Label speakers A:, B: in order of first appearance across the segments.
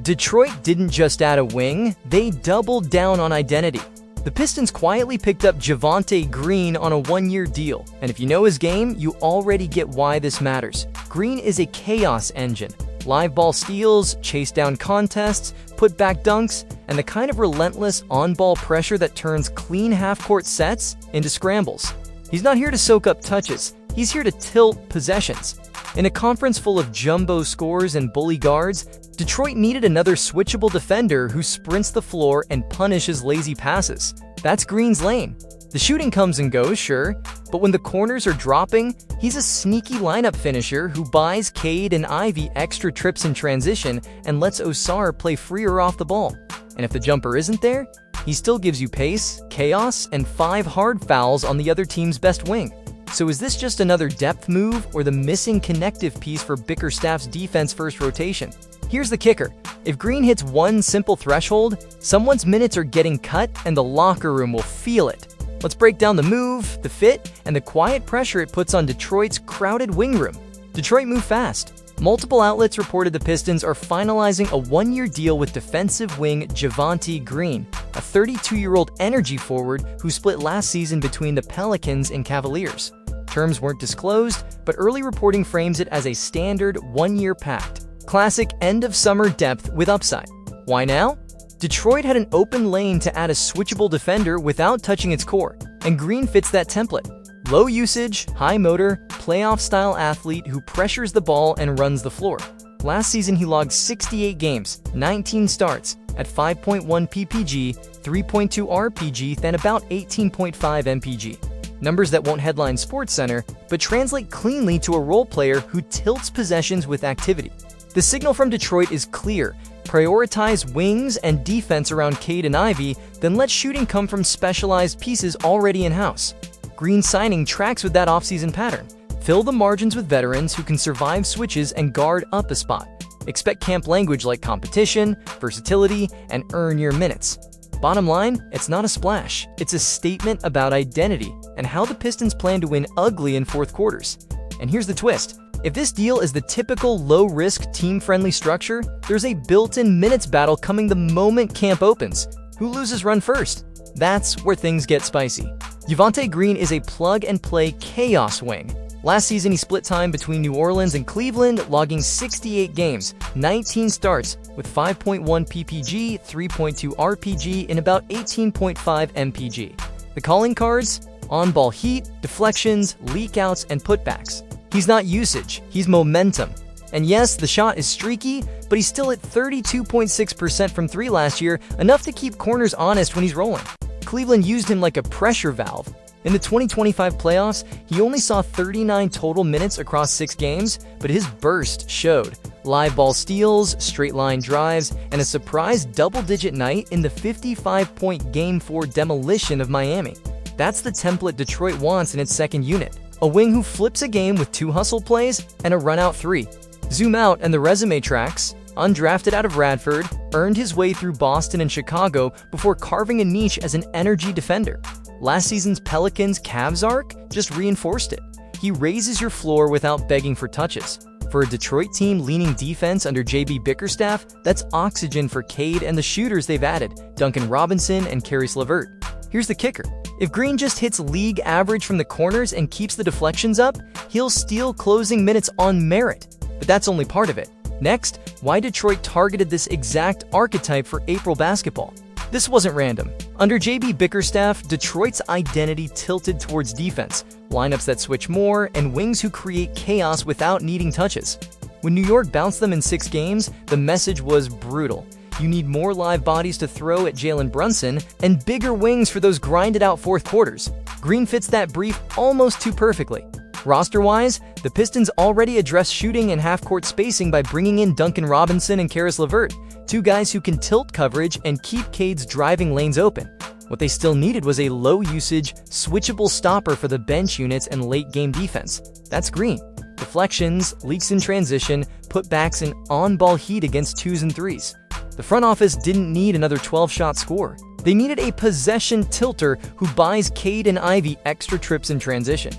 A: Detroit didn't just add a wing, they doubled down on identity. The Pistons quietly picked up Javonte Green on a one-year deal, and if you know his game, you already get why this matters. Green is a chaos engine. Live ball steals, chase down contests, put back dunks, and the kind of relentless on-ball pressure that turns clean half-court sets into scrambles. He's not here to soak up touches, he's here to tilt possessions. In a conference full of jumbo scores and bully guards, Detroit needed another switchable defender who sprints the floor and punishes lazy passes. That's Green's lane. The shooting comes and goes, sure, but when the corners are dropping, he's a sneaky lineup finisher who buys Cade and Ivy extra trips in transition and lets Ausar play freer off the ball. And if the jumper isn't there, he still gives you pace, chaos, and 5 hard fouls on the other team's best wing. So is this just another depth move or the missing connective piece for Bickerstaff's defense first rotation? Here's the kicker. If Green hits one simple threshold, someone's minutes are getting cut and the locker room will feel it. Let's break down the move, the fit, and the quiet pressure it puts on Detroit's crowded wing room. Detroit moved fast. Multiple outlets reported the Pistons are finalizing a one-year deal with defensive wing Javonte Green, a 32-year-old energy forward who split last season between the Pelicans and Cavaliers. Terms weren't disclosed, but early reporting frames it as a standard one-year pact. Classic end-of-summer depth with upside. Why now? Detroit had an open lane to add a switchable defender without touching its core, and Green fits that template. Low usage, high motor, playoff-style athlete who pressures the ball and runs the floor. Last season he logged 68 games, 19 starts, at 5.1 ppg, 3.2 rpg, then about 18.5 mpg. Numbers that won't headline SportsCenter, but translate cleanly to a role player who tilts possessions with activity. The signal from Detroit is clear. Prioritize wings and defense around Cade and Ivy, then let shooting come from specialized pieces already in-house. Green's signing tracks with that offseason pattern. Fill the margins with veterans who can survive switches and guard up a spot. Expect camp language like competition, versatility, and earn your minutes. Bottom line, it's not a splash. It's a statement about identity and how the Pistons plan to win ugly in fourth quarters. And here's the twist. If this deal is the typical low-risk, team-friendly structure, there's a built-in minutes battle coming the moment camp opens. Who loses run first? That's where things get spicy. Javonte Green is a plug-and-play chaos wing. Last season, he split time between New Orleans and Cleveland, logging 68 games, 19 starts, with 5.1 ppg, 3.2 rpg, and about 18.5 mpg. The calling cards? On-ball heat, deflections, leak-outs, and putbacks. He's not usage, he's momentum. And yes, the shot is streaky, but he's still at 32.6% from 3 last year, enough to keep corners honest when he's rolling. Cleveland used him like a pressure valve. In the 2025 playoffs, he only saw 39 total minutes across 6 games, but his burst showed. Live ball steals, straight line drives, and a surprise double-digit night in the 55-point Game 4 demolition of Miami. That's the template Detroit wants in its second unit. A wing who flips a game with 2 hustle plays and a run-out 3. Zoom out and the resume tracks. Undrafted out of Radford, earned his way through Boston and Chicago before carving a niche as an energy defender. Last season's Pelicans-Cavs arc just reinforced it. He raises your floor without begging for touches. For a Detroit team leaning defense under JB Bickerstaff, that's oxygen for Cade and the shooters they've added, Duncan Robinson and Caris LeVert. Here's the kicker. If Green just hits league average from the corners and keeps the deflections up, he'll steal closing minutes on merit. But that's only part of it. Next, why Detroit targeted this exact archetype for April basketball. This wasn't random. Under JB Bickerstaff, Detroit's identity tilted towards defense, lineups that switch more, and wings who create chaos without needing touches. When New York bounced them in 6 games, the message was brutal. You need more live bodies to throw at Jalen Brunson and bigger wings for those grinded-out fourth quarters. Green fits that brief almost too perfectly. Roster-wise, the Pistons already addressed shooting and half-court spacing by bringing in Duncan Robinson and Caris LeVert, 2 guys who can tilt coverage and keep Cade's driving lanes open. What they still needed was a low-usage, switchable stopper for the bench units and late-game defense. That's Green. Deflections, leaks in transition, putbacks, and on-ball heat against 2s and 3s. The front office didn't need another 12-shot scorer. They needed a possession tilter who buys Cade and Ivy extra trips in transition.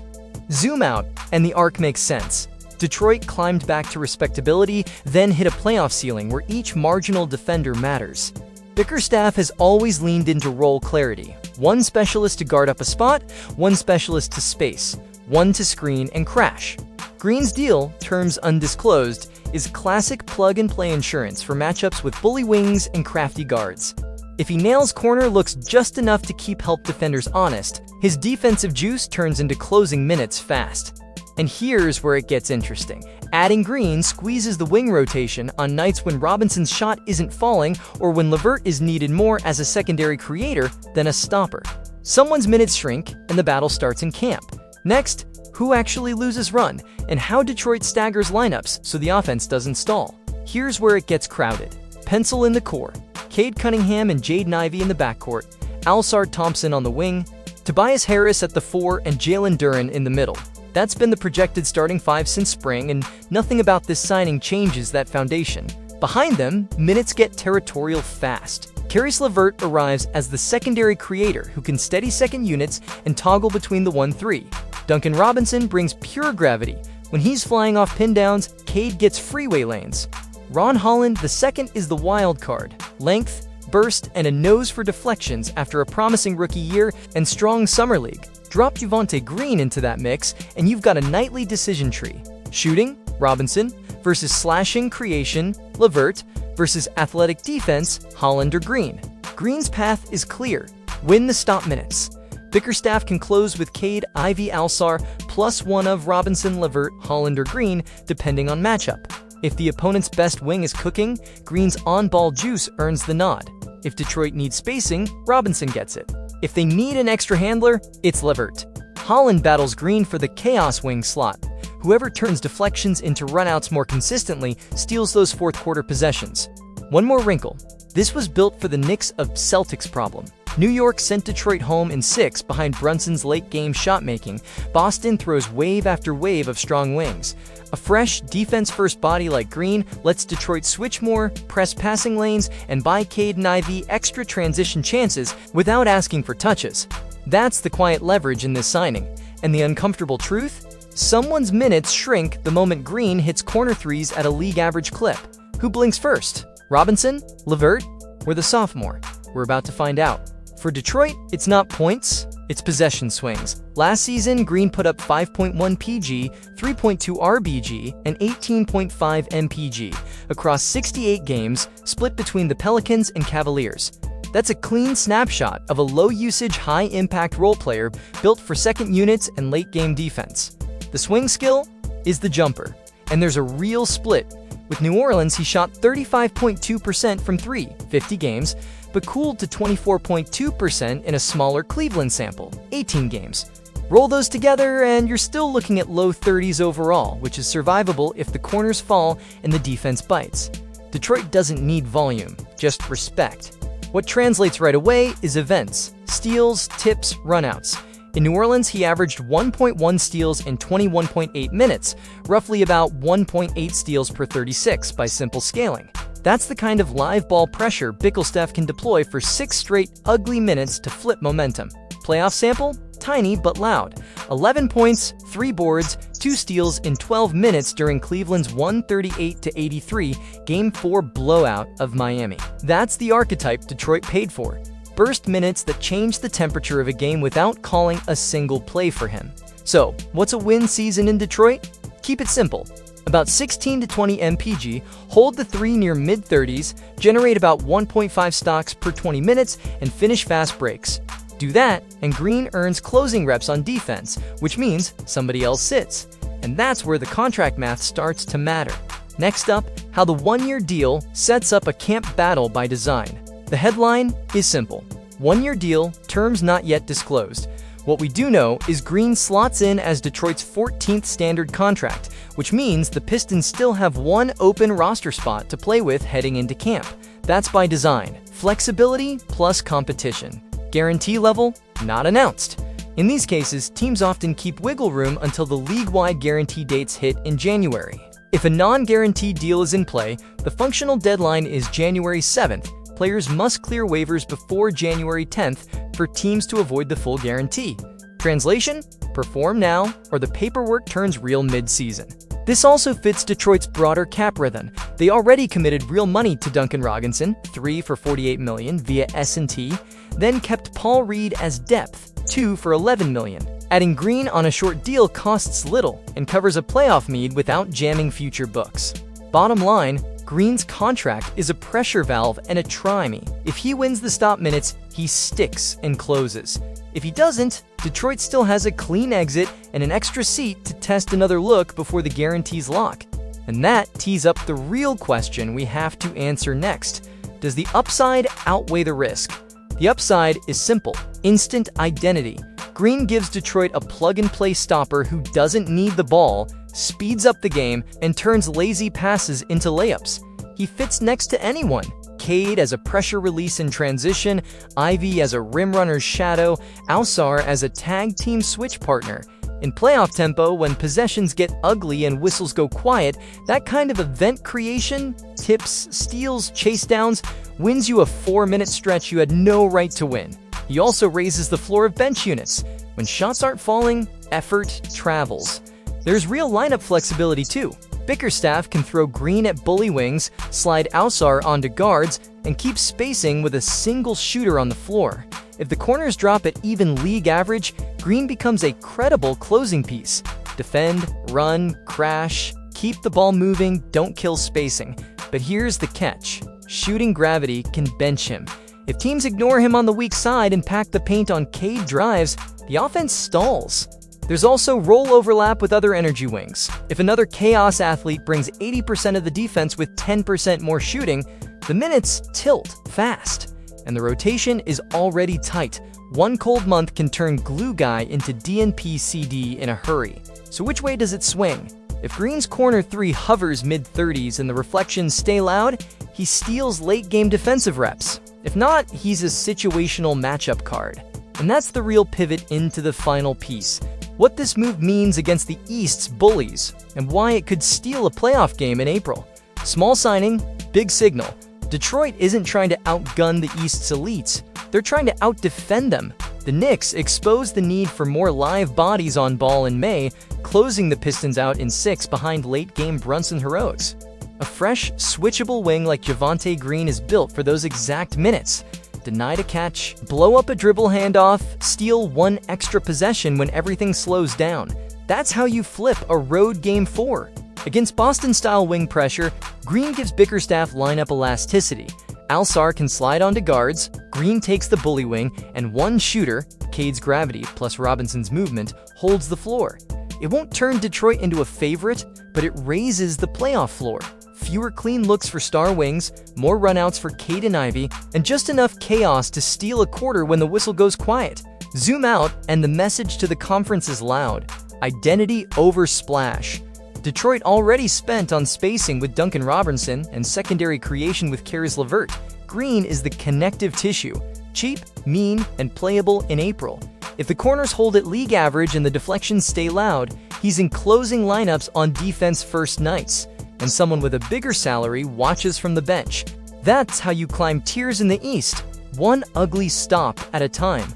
A: Zoom out, and the arc makes sense. Detroit climbed back to respectability, then hit a playoff ceiling where each marginal defender matters. Bickerstaff has always leaned into role clarity. One specialist to guard up a spot, one specialist to space, one to screen and crash. Green's deal, terms undisclosed, is classic plug-and-play insurance for matchups with bully wings and crafty guards. If he nails corner looks just enough to keep help defenders honest, his defensive juice turns into closing minutes fast. And here's where it gets interesting. Adding Green squeezes the wing rotation on nights when Robinson's shot isn't falling or when LeVert is needed more as a secondary creator than a stopper. Someone's minutes shrink and the battle starts in camp. Next, who actually loses run, and how Detroit staggers lineups so the offense doesn't stall. Here's where it gets crowded. Pencil in the core. Cade Cunningham and Jaden Ivey in the backcourt, Ausar Thompson on the wing, Tobias Harris at the 4, and Jalen Duren in the middle. That's been the projected starting 5 since spring, and nothing about this signing changes that foundation. Behind them, minutes get territorial fast. Caris LeVert arrives as the secondary creator who can steady second units and toggle between the 1-3. Duncan Robinson brings pure gravity. When he's flying off pin downs, Cade gets freeway lanes. Ron Holland II is the wild card. Length, burst, and a nose for deflections after a promising rookie year and strong summer league. Drop Javonte Green into that mix, and you've got a nightly decision tree. Shooting, Robinson, versus slashing, creation, LeVert, versus athletic defense, Holland or Green. Green's path is clear. Win the stop minutes. Bickerstaff can close with Cade, Ivey, Ausar, plus one of Robinson, LeVert, Holland or Green, depending on matchup. If the opponent's best wing is cooking, Green's on-ball juice earns the nod. If Detroit needs spacing, Robinson gets it. If they need an extra handler, it's LeVert. Holland battles Green for the chaos wing slot. Whoever turns deflections into runouts more consistently steals those fourth-quarter possessions. One more wrinkle. This was built for the Knicks of Celtics problem. New York sent Detroit home in 6 behind Brunson's late-game shot-making. Boston throws wave after wave of strong wings. A fresh, defense-first body like Green lets Detroit switch more, press passing lanes, and buy Cade and Ivey extra transition chances without asking for touches. That's the quiet leverage in this signing. And the uncomfortable truth? Someone's minutes shrink the moment Green hits corner threes at a league-average clip. Who blinks first? Robinson? LeVert? Or the sophomore? We're about to find out. For Detroit, it's not points, it's possession swings. Last season, Green put up 5.1 PG, 3.2 RBG, and 18.5 MPG across 68 games, split between the Pelicans and Cavaliers. That's a clean snapshot of a low-usage, high-impact role player built for second units and late-game defense. The swing skill is the jumper, and there's a real split. With New Orleans, he shot 35.2% from 3, 50 games, but cooled to 24.2% in a smaller Cleveland sample, 18 games. Roll those together and you're still looking at low 30s overall, which is survivable if the corners fall and the defense bites. Detroit doesn't need volume, just respect. What translates right away is events, steals, tips, runouts. In New Orleans, he averaged 1.1 steals in 21.8 minutes, roughly about 1.8 steals per 36 by simple scaling. That's the kind of live ball pressure Bickerstaff can deploy for 6 straight ugly minutes to flip momentum. Playoff sample? Tiny but loud. 11 points, 3 boards, 2 steals in 12 minutes during Cleveland's 138-83 Game 4 blowout of Miami. That's the archetype Detroit paid for. Burst minutes that change the temperature of a game without calling a single play for him. So, what's a win season in Detroit? Keep it simple. About 16 to 20 MPG, hold the 3 near mid-30s, generate about 1.5 stocks per 20 minutes, and finish fast breaks. Do that, and Green earns closing reps on defense, which means somebody else sits. And that's where the contract math starts to matter. Next up, how the one-year deal sets up a camp battle by design. The headline is simple. One-year deal, terms not yet disclosed. What we do know is Green slots in as Detroit's 14th standard contract, which means the Pistons still have one open roster spot to play with heading into camp. That's by design. Flexibility plus competition. Guarantee level? Not announced. In these cases, teams often keep wiggle room until the league-wide guarantee dates hit in January. If a non-guaranteed deal is in play, the functional deadline is January 7th. Players must clear waivers before January 10th for teams to avoid the full guarantee. Translation? Perform now, or the paperwork turns real mid-season. This also fits Detroit's broader cap rhythm. They already committed real money to Duncan Robinson, 3 for $48 million via S&T, then kept Paul Reed as depth, 2 for $11 million. Adding Green on a short deal costs little and covers a playoff need without jamming future books. Bottom line, Green's contract is a pressure valve and a try-me. If he wins the stop minutes, he sticks and closes. If he doesn't, Detroit still has a clean exit and an extra seat to test another look before the guarantees lock. And that tees up the real question we have to answer next. Does the upside outweigh the risk? The upside is simple: instant identity. Green gives Detroit a plug-and-play stopper who doesn't need the ball, speeds up the game, and turns lazy passes into layups. He fits next to anyone. Cade as a pressure release in transition, Ivy as a rim runner's shadow, Ausar as a tag team switch partner. In playoff tempo, when possessions get ugly and whistles go quiet, that kind of event creation, tips, steals, chase downs, wins you a 4-minute stretch you had no right to win. He also raises the floor of bench units. When shots aren't falling, effort travels. There's real lineup flexibility too. Bickerstaff can throw Green at bully wings, slide Ausar onto guards, and keep spacing with a single shooter on the floor. If the corners drop at even league average, Green becomes a credible closing piece. Defend, run, crash, keep the ball moving, don't kill spacing. But here's the catch: shooting gravity can bench him. If teams ignore him on the weak side and pack the paint on Cade drives, the offense stalls. There's also role overlap with other energy wings. If another chaos athlete brings 80% of the defense with 10% more shooting, the minutes tilt fast. And the rotation is already tight. One cold month can turn glue guy into DNP CD in a hurry. So which way does it swing? If Green's corner 3 hovers mid-30s and the reflections stay loud, he steals late-game defensive reps. If not, he's a situational matchup card. And that's the real pivot into the final piece: what this move means against the East's bullies, and why it could steal a playoff game in April. Small signing, big signal. Detroit isn't trying to outgun the East's elites, they're trying to outdefend them. The Knicks exposed the need for more live bodies on ball in May, closing the Pistons out in 6 behind late-game Brunson heroics. A fresh, switchable wing like Javonte Green is built for those exact minutes. Denied a catch, blow up a dribble handoff, steal one extra possession when everything slows down. That's how you flip a road Game 4. Against Boston-style wing pressure, Green gives Bickerstaff lineup elasticity. Ausar can slide onto guards, Green takes the bully wing, and one shooter, Cade's gravity plus Robinson's movement, holds the floor. It won't turn Detroit into a favorite, but it raises the playoff floor. Fewer clean looks for star wings, more runouts for Cade and Ivy, and just enough chaos to steal a quarter when the whistle goes quiet. Zoom out, and the message to the conference is loud: identity over splash. Detroit already spent on spacing with Duncan Robinson and secondary creation with Caris LeVert. Green is the connective tissue, cheap, mean, and playable in April. If the corners hold at league average and the deflections stay loud, he's in closing lineups on defense first nights, and someone with a bigger salary watches from the bench. That's how you climb tiers in the East, one ugly stop at a time.